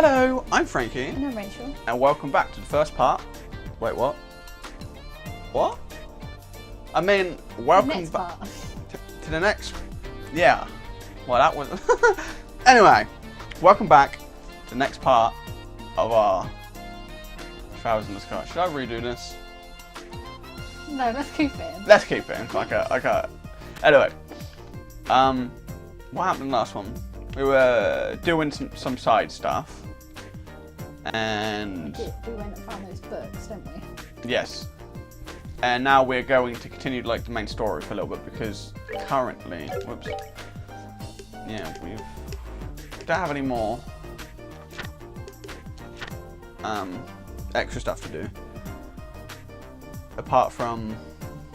Hello, I'm Frankie. And I'm Rachel. And welcome back to the first part. Wait, what? What? I mean, welcome back to the next. Yeah. Well, that was. Anyway, welcome back to the next part of our Travels in the Sky. Should I redo this? No, let's keep it in. Let's keep it in. Okay. Anyway, what happened last one? We were doing some side stuff, and we went and found those books, didn't we? Yes. And now we're going to continue like the main story for a little bit because currently, whoops, yeah, we don't have any more extra stuff to do. Apart from,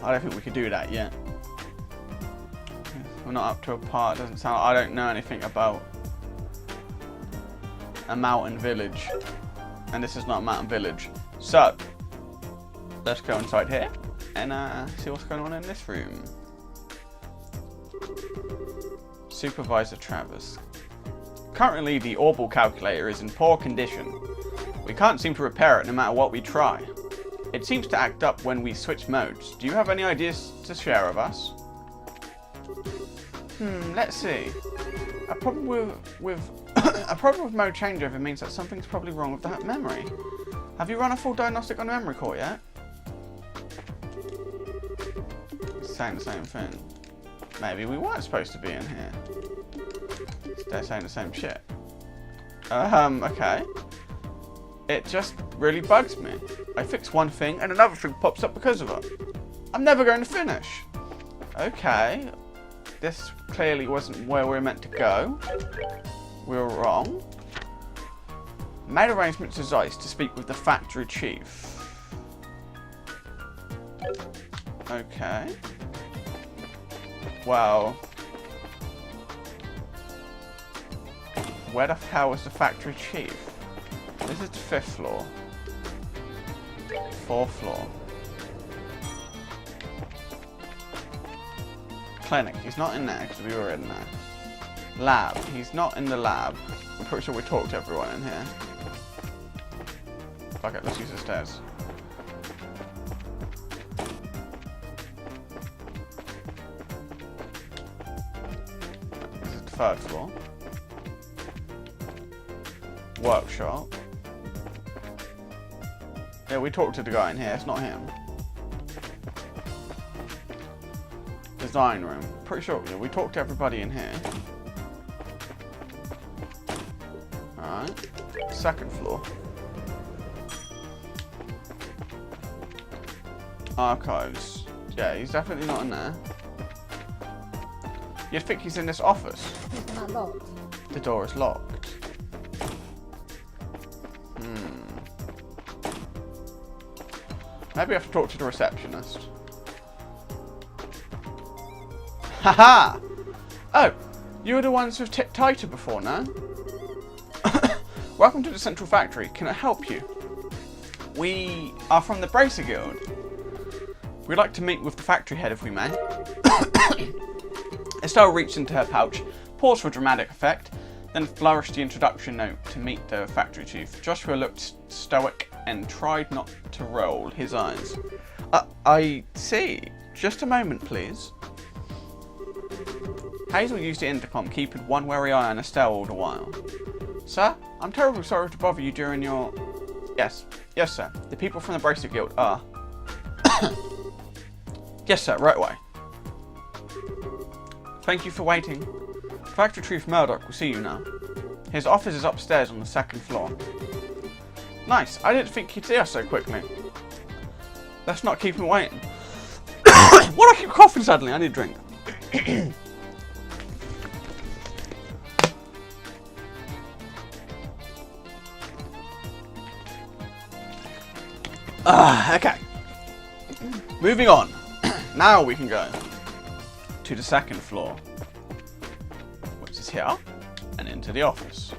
I don't think we could do that yet. We're not up to a part. Doesn't sound. I don't know anything about a mountain village, and this is not a mountain village. So let's go inside here and see what's going on in this room. Supervisor Travis. Currently, the Orbital calculator is in poor condition. We can't seem to repair it no matter what we try. It seems to act up when we switch modes. Do you have any ideas to share with us? Let's see. A problem with mode changeover means that something's probably wrong with that memory. Have you run a full diagnostic on the memory core yet? It's saying the same thing. Maybe we weren't supposed to be in here. They're saying the same shit. Okay. It just really bugs me. I fix one thing and another thing pops up because of it. I'm never going to finish. Okay. This clearly wasn't where we were meant to go. We were wrong. Made arrangements with Zeiss to speak with the factory chief. Okay. Well. Where the hell was the factory chief? This is the 5th floor. 4th floor. Clinic, he's not in there because we were in there. Lab, he's not in the lab. I'm pretty sure we talked to everyone in here. Fuck it, let's use the stairs. This is the 3rd floor. Workshop. Yeah, we talked to the guy in here, it's not him. Design room. Pretty sure, yeah, we talked to everybody in here. Alright. 2nd floor. Archives. Yeah, he's definitely not in there. You'd think he's in this office. Isn't that locked? The door is locked. Maybe I have to talk to the receptionist. Haha! Oh, you were the ones who've tipped tighter before, no? Welcome to the Central Factory. Can I help you? We are from the Bracer Guild. We'd like to meet with the factory head if we may. Estelle reached into her pouch, paused for dramatic effect, then flourished the introduction note to meet the factory chief. Joshua looked stoic and tried not to roll his eyes. I see. Just a moment, please. Hazel used the intercom, keeping one wary eye on Estelle all the while. Sir, I'm terribly sorry to bother you during your... Yes, sir. The people from the Bracer Guild are... Yes, sir, right away. Thank you for waiting. Factory Chief Murdoch will see you now. His office is upstairs on the 2nd floor. Nice, I didn't think he'd see us so quickly. Let's not keep him waiting. Why do I keep coughing suddenly? I need a drink. Okay. Moving on. Now we can go to the 2nd floor, which is here, and into the office.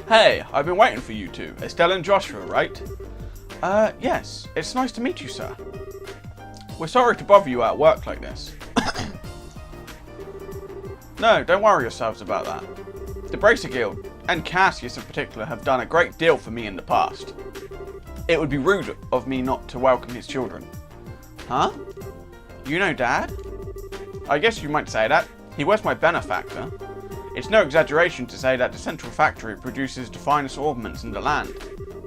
Hey, I've been waiting for you two. Estelle and Joshua, right? Yes. It's nice to meet you, sir. We're sorry to bother you at work like this. No, don't worry yourselves about that. The Bracer Guild, and Cassius in particular, have done a great deal for me in the past. It would be rude of me not to welcome his children. Huh? You know Dad? I guess you might say that. He was my benefactor. It's no exaggeration to say that the central factory produces the finest ornaments in the land.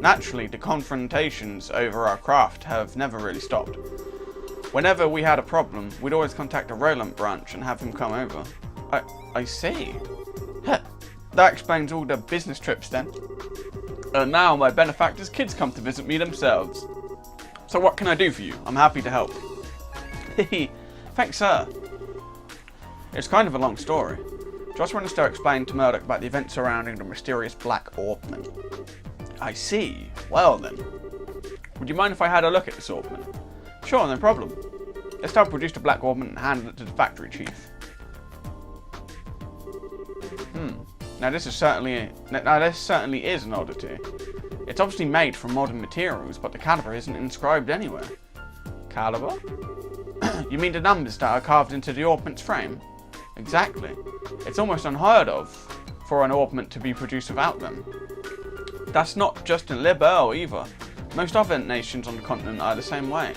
Naturally, the confrontations over our craft have never really stopped. Whenever we had a problem, we'd always contact the Roland branch and have him come over. I see. That explains all the business trips then. And now my benefactor's kids come to visit me themselves. So what can I do for you? I'm happy to help. Thanks, sir. It's kind of a long story. Just wanted to explain to Murdoch about the events surrounding the mysterious black ornament. I see. Well then. Would you mind if I had a look at this ornament? Sure, no problem. Estelle produced a black ornament and handed it to the factory chief. Now this certainly is an oddity. It's obviously made from modern materials, but the caliber isn't inscribed anywhere. Caliber? You mean the numbers that are carved into the ornament's frame? Exactly. It's almost unheard of for an ornament to be produced without them. That's not just in Liberl either. Most other nations on the continent are the same way.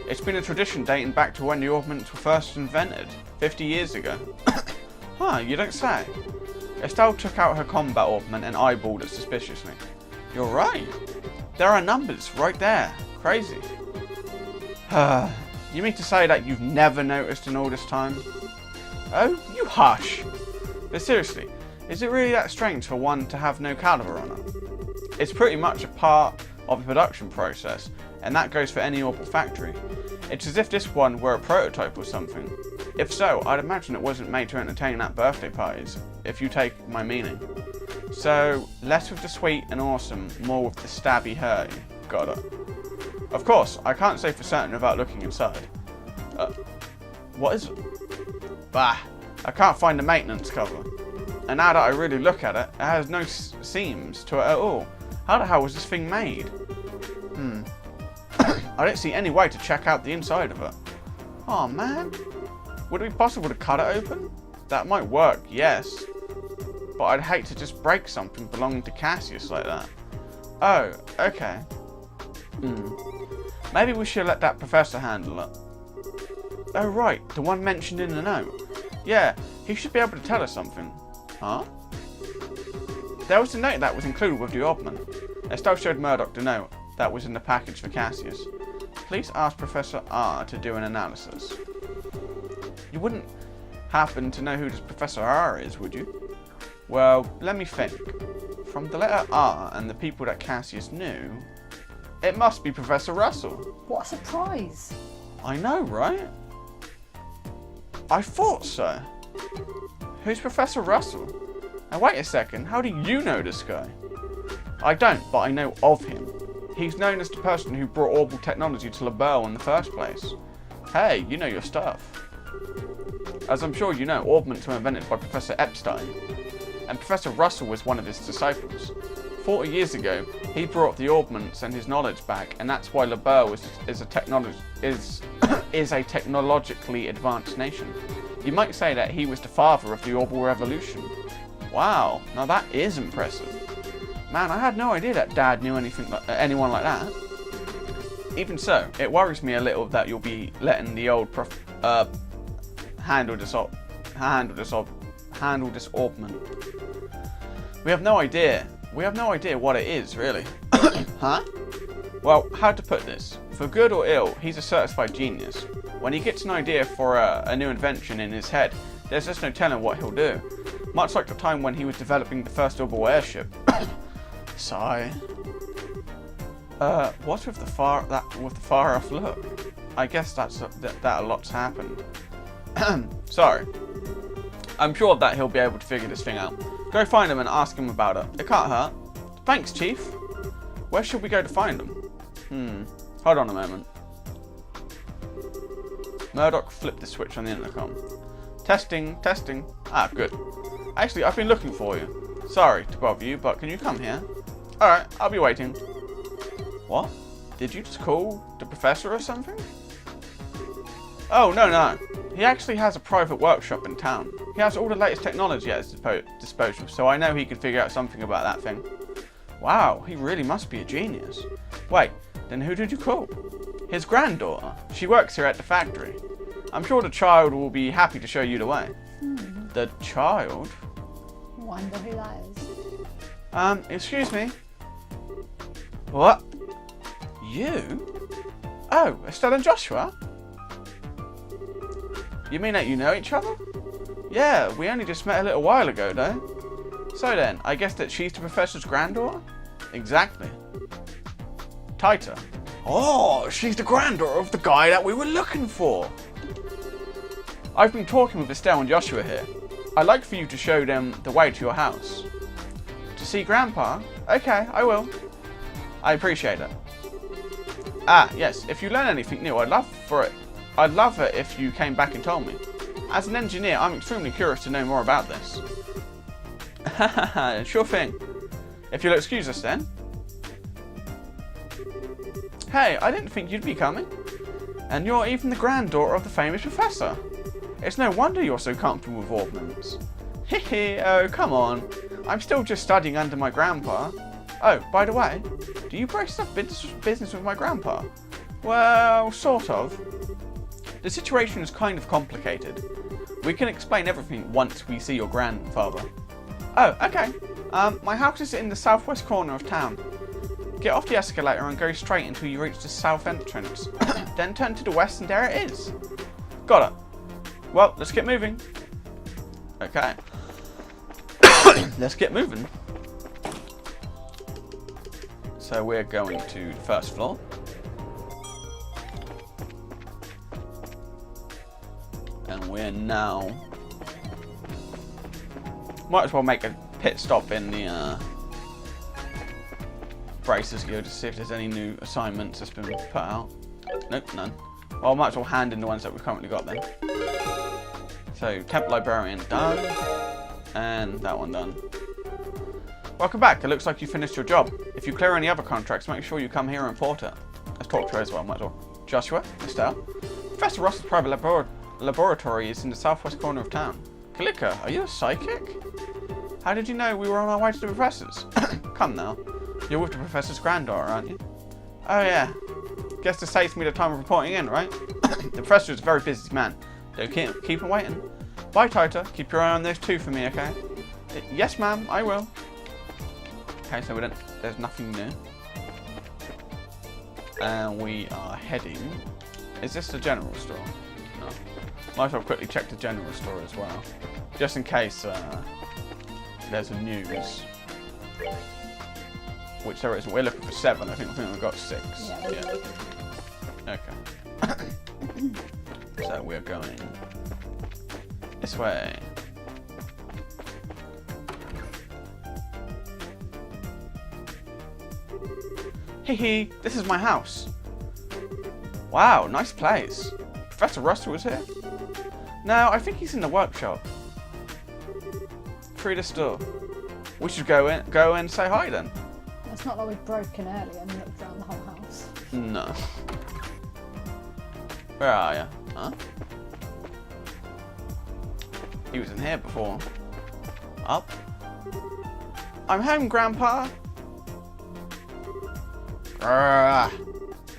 It's been a tradition dating back to when the ornaments were first invented, 50 years ago. Huh, you don't say. Estelle took out her combat ornament and eyeballed it suspiciously. You're right. There are numbers right there. Crazy. You mean to say that you've never noticed in all this time? Oh, you hush. But seriously, is it really that strange for one to have no caliber on it? It's pretty much a part of the production process, and that goes for any orbital factory. It's as if this one were a prototype or something. If so, I'd imagine it wasn't made to entertain at birthday parties, if you take my meaning. So, less with the sweet and awesome, more with the stabby hurry. Got it. Of course, I can't say for certain without looking inside. What is it? Bah, I can't find the maintenance cover. And now that I really look at it, it has no seams to it at all. How the hell was this thing made? I don't see any way to check out the inside of it. Oh man. Would it be possible to cut it open? That might work, yes. But I'd hate to just break something belonging to Cassius like that. Oh, okay. Maybe we should let that professor handle it. Oh right, the one mentioned in the note. Yeah, he should be able to tell us something. Huh? There was a note that was included with the ornament. Estelle showed Murdoch the note that was in the package for Cassius. Please ask Professor R to do an analysis. You wouldn't happen to know who this Professor R is, would you? Well, let me think. From the letter R and the people that Cassius knew, it must be Professor Russell. What a surprise. I know, right? I thought so. Who's Professor Russell? Now wait a second, how do you know this guy? I don't, but I know of him. He's known as the person who brought orbital technology to Liberl in the first place. Hey, you know your stuff. As I'm sure you know, ornaments were invented by Professor Epstein, and Professor Russell was one of his disciples. 40 years ago, he brought the ornaments and his knowledge back, and that's why Liberl is a technologically advanced nation. You might say that he was the father of the orbital revolution. Wow, now that is impressive. Man, I had no idea that Dad knew anyone like that. Even so, it worries me a little that you'll be letting the old handle this ornament. We have no idea. We have no idea what it is, really. Huh? Well, how to put this? For good or ill, he's a certified genius. When he gets an idea for a new invention in his head, there's just no telling what he'll do. Much like the time when he was developing the first orbital airship. Sigh. What's with the far off look? I guess that a lot's happened. Sorry. I'm sure that he'll be able to figure this thing out. Go find him and ask him about it. It can't hurt. Thanks, Chief. Where should we go to find him? Hold on a moment. Murdoch flipped the switch on the intercom. Testing, testing. Ah, good. Actually, I've been looking for you. Sorry to bother you, but can you come here? Alright, I'll be waiting. What? Did you just call the professor or something? Oh, no. He actually has a private workshop in town. He has all the latest technology at his disposal, so I know he could figure out something about that thing. Wow, he really must be a genius. Wait, then who did you call? His granddaughter. She works here at the factory. I'm sure the child will be happy to show you the way. The child? Wonder who that is. Excuse me. What? You? Oh, Estelle and Joshua? You mean that you know each other? Yeah, we only just met a little while ago, though. So then, I guess that she's the professor's granddaughter? Exactly. Taita. Oh, she's the granddaughter of the guy that we were looking for. I've been talking with Estelle and Joshua here. I'd like for you to show them the way to your house. To see Grandpa? Okay, I will. I appreciate it. Ah, yes, if you learn anything new, I'd love it if you came back and told me. As an engineer, I'm extremely curious to know more about this. Sure thing. If you'll excuse us then. Hey, I didn't think you'd be coming. And you're even the granddaughter of the famous professor. It's no wonder you're so comfortable with ornaments. Hehe, oh, come on. I'm still just studying under my grandpa. Oh, by the way, do you brace up business with my grandpa? Well, sort of. The situation is kind of complicated. We can explain everything once we see your grandfather. Oh, okay. My house is in the southwest corner of town. Get off the escalator and go straight until you reach the south entrance. Then turn to the west and there it is. Got it. Well, let's get moving. Okay. Let's get moving. So we're going to the first floor. And we're now... Might as well make a pit stop in the Bracers Guild to see if there's any new assignments that's been put out. Nope, none. Well, I might as well hand in the ones that we've currently got then. So, Temp Librarian done. And that one done. Welcome back. It looks like you finished your job. If you clear any other contracts, make sure you come here and report it. Let's talk to her as well, might as well. Joshua, Estelle. Professor Ross's private laboratory is in the southwest corner of town. Kalika, are you a psychic? How did you know we were on our way to the professor's? Come now. You're with the professor's granddaughter, aren't you? Oh yeah. Guess this saves me the time of reporting in, right? The professor is a very busy man. Don't keep him waiting. Bye, Taita. Keep your eye on those two for me, okay? Yes, ma'am. I will. Okay, so there's nothing new. And we are heading... Is this the general store? No. Might as well quickly check the general store as well. Just in case there's a news. Which there isn't. We're looking for 7. I think we've got 6. Yeah. Okay. So we're going this way. Hee, this is my house. Wow, nice place. Professor Russell was here? No, I think he's in the workshop. Through this door. We should go in and say hi then. It's not like we broke in earlier and looked around the whole house. No. Where are you? Huh? He was in here before. Up. I'm home, Grandpa.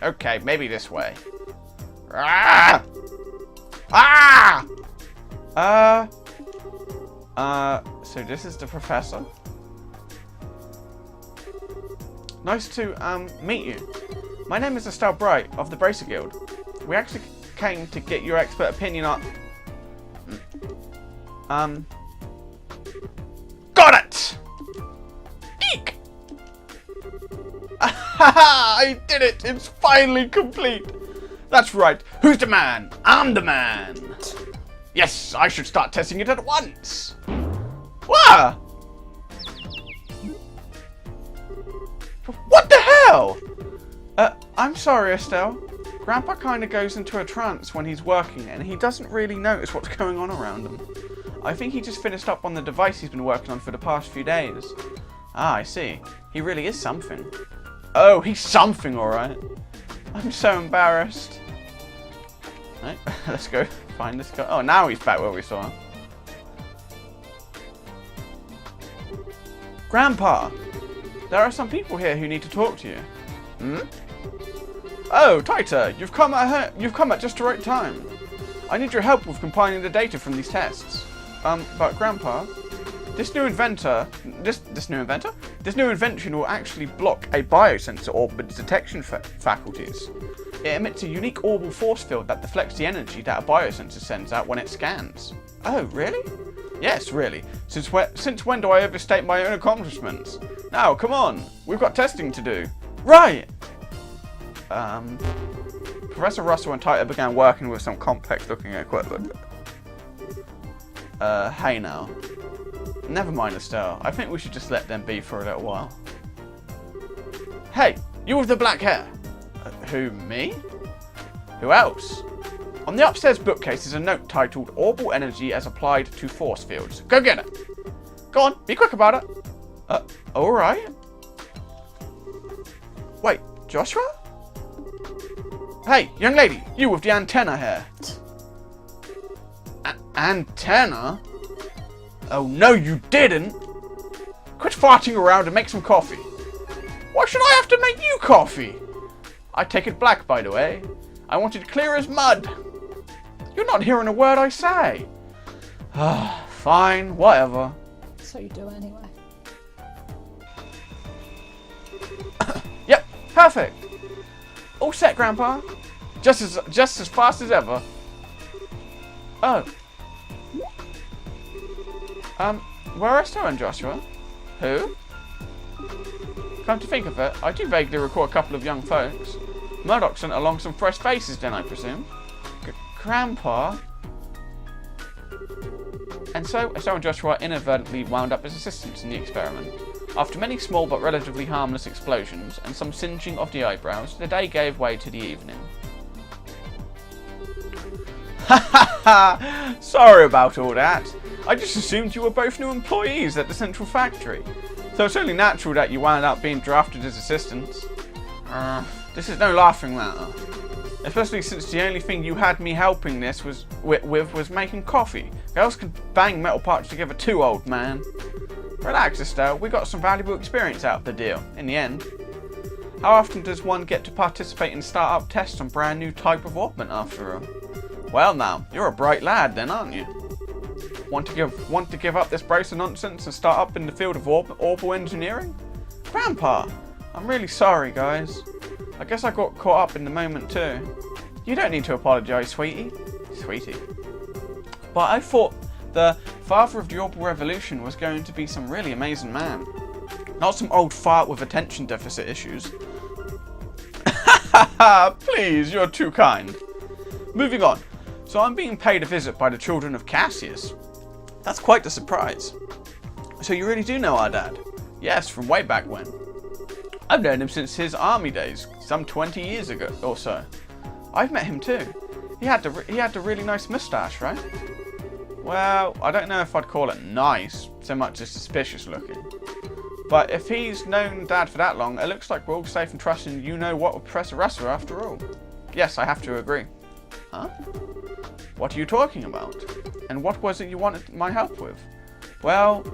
Okay, maybe this way. So this is the professor. Nice to meet you. My name is Estelle Bright of the Bracer Guild. We actually came to get your expert opinion on... Got it! Eek! I did it! It's finally complete! That's right. Who's the man? I'm the man! Yes, I should start testing it at once! Wow! What the hell? I'm sorry, Estelle. Grandpa kind of goes into a trance when he's working and he doesn't really notice what's going on around him. I think he just finished up on the device he's been working on for the past few days. Ah, I see. He really is something. Oh, he's something, alright. I'm so embarrassed. Right, let's go find this guy. Oh, now he's back where we saw him. Grandpa! There are some people here who need to talk to you. Hmm? Oh, Taita, you've come at just the right time. I need your help with compiling the data from these tests. But Grandpa, this new invention will actually block a biosensor orbit's detection faculties. It emits a unique orbital force field that deflects the energy that a biosensor sends out when it scans. Oh, really? Yes, really. Since when do I overstate my own accomplishments? Now, come on. We've got testing to do. Right! Professor Russell and Taita began working with some complex-looking equipment. Hey now. Never mind, Estelle. I think we should just let them be for a little while. Hey, you with the black hair. Who, me? Who else? On the upstairs bookcase is a note titled Orbital Energy as Applied to Force Fields. Go get it. Go on, be quick about it. Alright. Wait, Joshua? Hey, young lady, you with the antenna hair. Antenna? Oh, no, you didn't. Quit farting around and make some coffee. Why should I have to make you coffee? I take it black, by the way. I want it clear as mud. You're not hearing a word I say. Fine, whatever. So you do anyway. Yep, perfect. All set, Grandpa. Just as fast as ever. Oh. Where are Estelle and Joshua? Who? Come to think of it, I do vaguely recall a couple of young folks. Murdoch sent along some fresh faces then, I presume. Grandpa? And so, Estelle and Joshua inadvertently wound up as assistants in the experiment. After many small but relatively harmless explosions and some singeing of the eyebrows, the day gave way to the evening. Ha ha ha! Sorry about all that. I just assumed you were both new employees at the central factory. So it's only natural that you wound up being drafted as assistants. This is no laughing matter. Especially since the only thing you had me helping this was making coffee. Girls can bang metal parts together too, old man. Relax, Estelle. We got some valuable experience out of the deal, in the end. How often does one get to participate in start-up tests on brand new type of orbment after all? Well now, you're a bright lad then, aren't you? Want to give up this brace of nonsense and start up in the field of orbital engineering? Grandpa! I'm really sorry, guys. I guess I got caught up in the moment too. You don't need to apologise, sweetie. Sweetie. But I thought the father of the orbital revolution was going to be some really amazing man. Not some old fart with attention deficit issues. Please, you're too kind. Moving on. So I'm being paid a visit by the children of Cassius. That's quite the surprise. So you really do know our dad? Yes, from way back when. I've known him since his army days, some 20 years ago or so. I've met him too. He had the really nice moustache, right? Well, I don't know if I'd call it nice, so much as suspicious looking. But if he's known Dad for that long, it looks like we're all safe and trusting you know what with Professor Russell after all. Yes, I have to agree. Huh? What are you talking about? And what was it you wanted my help with? Well,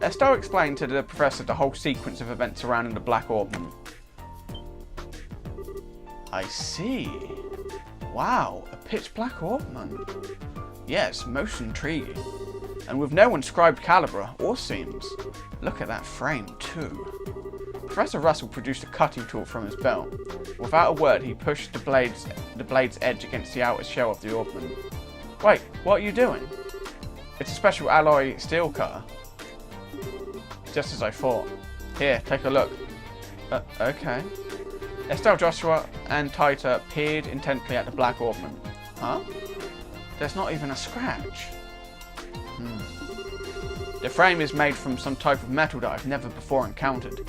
Estelle explained to the professor the whole sequence of events surrounding the Black Orbment. I see. Wow, a pitch black orbment. Yes, most intriguing. And with no inscribed caliber or seams. Look at that frame too. Professor Russell produced a cutting tool from his belt. Without a word, he pushed the blade's edge against the outer shell of the orbment. Wait, what are you doing? It's a special alloy steel cutter. Just as I thought. Here, take a look. Okay. Estelle, Joshua, and Taita peered intently at the black orbment. Huh? There's not even a scratch. The frame is made from some type of metal that I've never before encountered.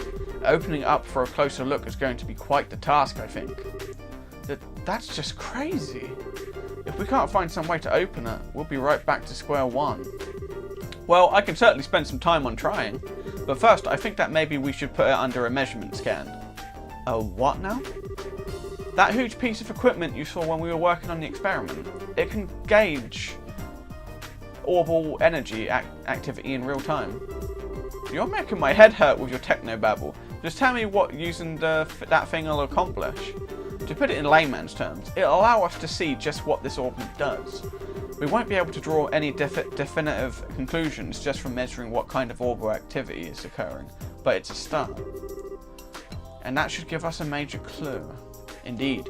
Opening it up for a closer look is going to be quite the task, I think. That's just crazy. If we can't find some way to open it, we'll be right back to square one. Well, I can certainly spend some time on trying. But first, I think that maybe we should put it under a measurement scan. A what now? That huge piece of equipment you saw when we were working on the experiment, it can gauge orbital energy activity in real time. You're making my head hurt with your techno-babble. Just tell me what using that thing will accomplish. To put it in layman's terms, it'll allow us to see just what this orbit does. We won't be able to draw any definitive conclusions just from measuring what kind of orbital activity is occurring, but it's a start. And that should give us a major clue. Indeed.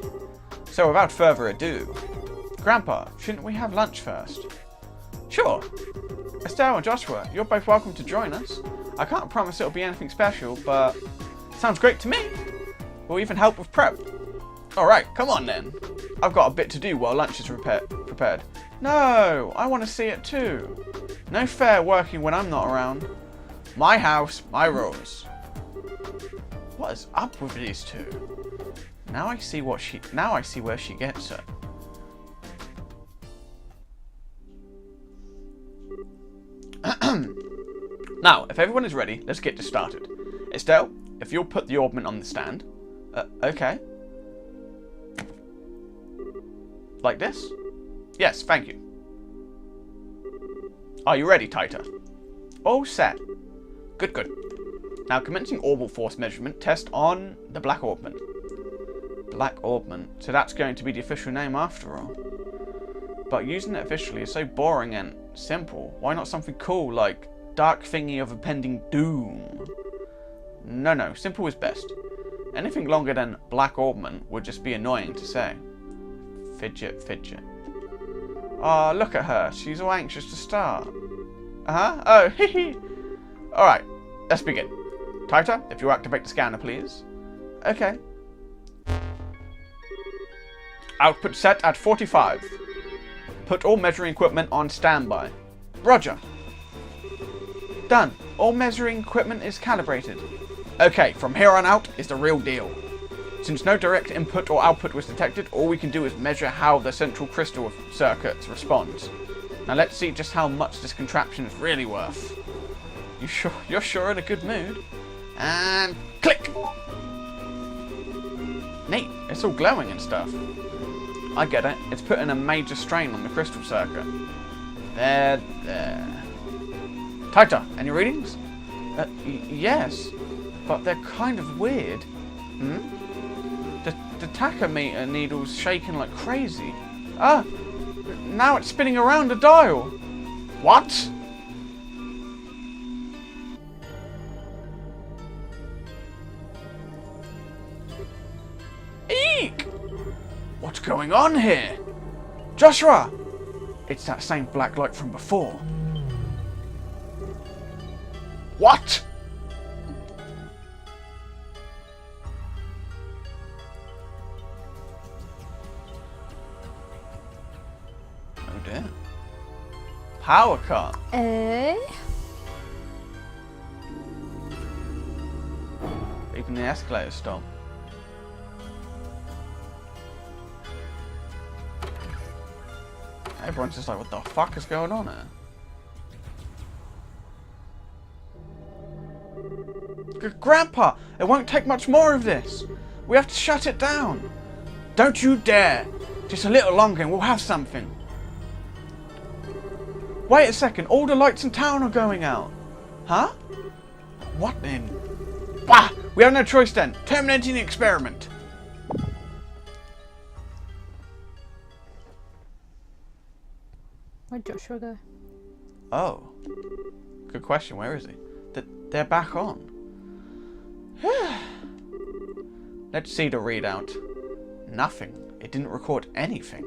So without further ado, Grandpa, shouldn't we have lunch first? Sure. Estelle and Joshua, you're both welcome to join us. I can't promise it'll be anything special, but sounds great to me. We'll even help with prep. Alright, come on then. I've got a bit to do while lunch is prepared. No, I want to see it too. No fair working when I'm not around. My house, my rules. What is up with these two? Now I see where she gets it. Now, if everyone is ready, let's get this started. Estelle, if you'll put the orbment on the stand. Okay. Like this? Yes, thank you. Are you ready, Taita? All set. Good, good. Now commencing orbital force measurement test on the black orbment. Black orbment. So that's going to be the official name after all. But using it officially is so boring and simple. Why not something cool like dark thingy of impending doom? No, simple is best. Anything longer than black orbment would just be annoying to say. Fidget. Oh, look at her. She's all anxious to start. Oh, hee. Alright, let's begin. Taita, if you activate the scanner, please. Okay. Output set at 45. Put all measuring equipment on standby. Roger. Done. All measuring equipment is calibrated. Okay, from here on out is the real deal. Since no direct input or output was detected, all we can do is measure how the central crystal circuit responds. Now let's see just how much this contraption is really worth. You're sure in a good mood? And click! Neat, it's all glowing and stuff. I get it, it's putting a major strain on the crystal circuit. There. Taita, any readings? Yes, but they're kind of weird. The tachometer needle's shaking like crazy. Now it's spinning around a dial. What? Eek! What's going on here? Joshua! It's that same black light from before. What? Oh dear. Power cut. Even the escalator stopped. Everyone's just like, what the fuck is going on here? Grandpa, it won't take much more of this. We have to shut it down. Don't you dare. Just a little longer and we'll have something. Wait a second, all the lights in town are going out. Huh? What then? Bah! We have no choice then. Terminating the experiment. Where'd Joshua go? Oh. Good question, where is he? They're back on. Let's see the readout. Nothing. It didn't record anything.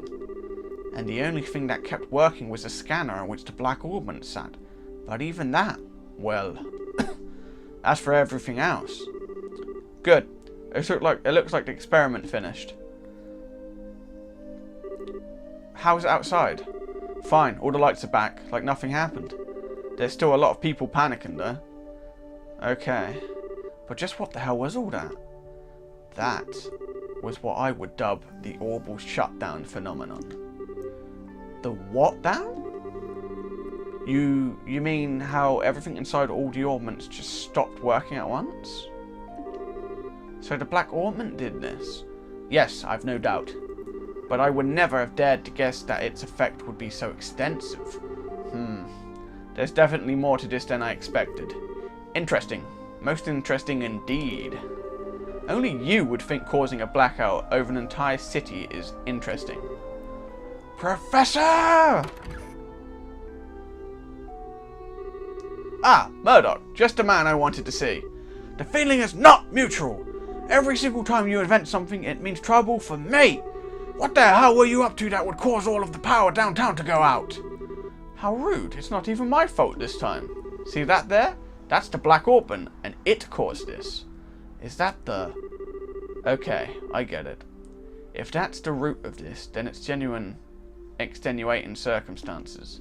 And the only thing that kept working was a scanner on which the black orbment sat. But even that, well, as for everything else. Good. It looks like the experiment finished. How's it outside? Fine, all the lights are back, like nothing happened. There's still a lot of people panicking though. Okay. But just what the hell was all that? That was what I would dub the orbital shutdown phenomenon. The what down? You mean how everything inside all the orbments just stopped working at once? So the black orbment did this. Yes, I've no doubt. But I would never have dared to guess that its effect would be so extensive. There's definitely more to this than I expected. Interesting. Most interesting indeed. Only you would think causing a blackout over an entire city is interesting. Professor! Ah, Murdoch, just the man I wanted to see. The feeling is not mutual. Every single time you invent something, it means trouble for me. What the hell were you up to that would cause all of the power downtown to go out? How rude. It's not even my fault this time. See that there? That's the Black Orphan, and it caused this. Is that the... Okay, I get it. If that's the root of this, then it's genuine extenuating circumstances.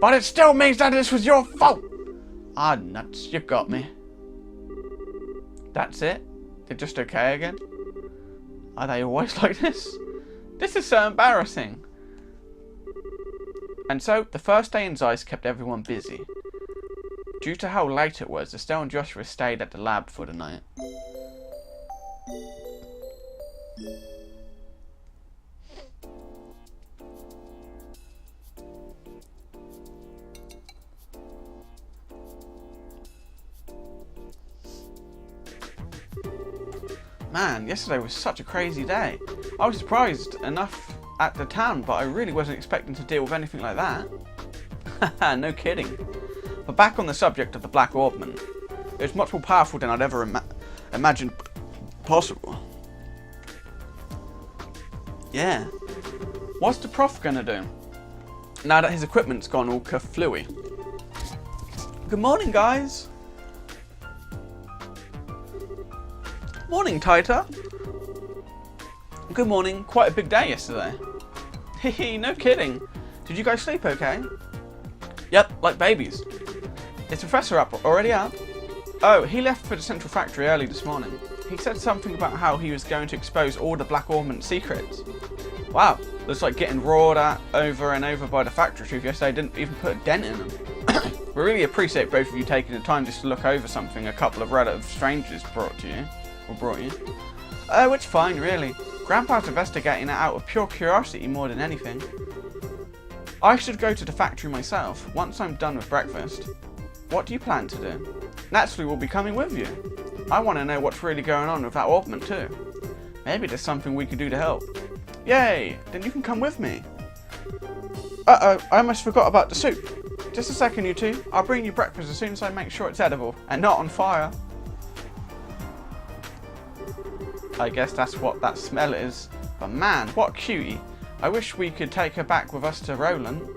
But it still means that this was your fault! Ah, nuts, you got me. That's it? They're just okay again? Are they always like this? This is so embarrassing. And so, the first day in Zeiss kept everyone busy. Due to how late it was, Estelle and Joshua stayed at the lab for the night. Man, yesterday was such a crazy day. I was surprised enough at the town, but I really wasn't expecting to deal with anything like that. Haha, no kidding. But back on the subject of the Black Orphan, it was much more powerful than I'd ever imagined possible. Yeah. What's the prof gonna do now that his equipment's gone all kerflooey? Good morning, guys. Morning, Tita. Good morning. Quite a big day yesterday. Hehe, no kidding. Did you guys sleep okay? Yep, like babies. Is Professor up already up? Oh, he left for the central factory early this morning. He said something about how he was going to expose all the Black Orphan secrets. Wow, looks like getting roared at over and over by the factory chief yesterday didn't even put a dent in them. We really appreciate both of you taking the time just to look over something a couple of relative strangers brought you. Oh, it's fine, really. Grandpa's investigating it out of pure curiosity more than anything. I should go to the factory myself once I'm done with breakfast. What do you plan to do? Naturally, we'll be coming with you. I want to know what's really going on with that Orphan too. Maybe there's something we can do to help. Yay! Then you can come with me. Uh-oh, I almost forgot about the soup. Just a second, you two. I'll bring you breakfast as soon as I make sure it's edible and not on fire. I guess that's what that smell is. But man, what a cutie. I wish we could take her back with us to Roland.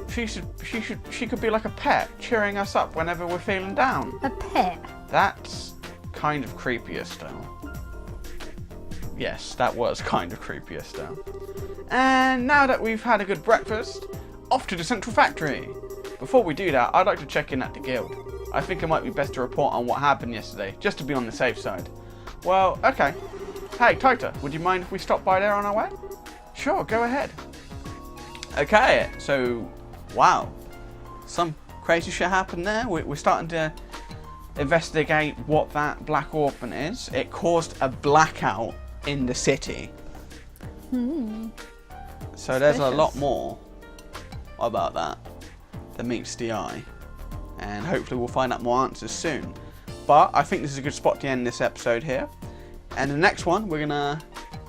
She could be like a pet, cheering us up whenever we're feeling down. A pet? That's kind of creepy, Estelle. Yes, that was kind of creepy, Estelle. And now that we've had a good breakfast, off to the central factory. Before we do that, I'd like to check in at the guild. I think it might be best to report on what happened yesterday, just to be on the safe side. Well, okay. Hey, Tita, would you mind if we stop by there on our way? Sure, go ahead. Okay, so, wow. Some crazy shit happened there. We're starting to investigate what that Black Orphan is. It caused a blackout in the city. So there's a lot more about that that meets the eye. And hopefully we'll find out more answers soon. But I think this is a good spot to end this episode here. And the next one, we're going to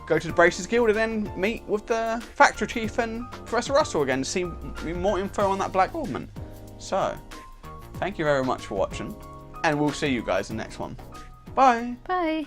go to the Bracers Guild and then meet with the factory chief and Professor Russell again to see more info on that Black Orphan. So, thank you very much for watching. And we'll see you guys in the next one. Bye. Bye.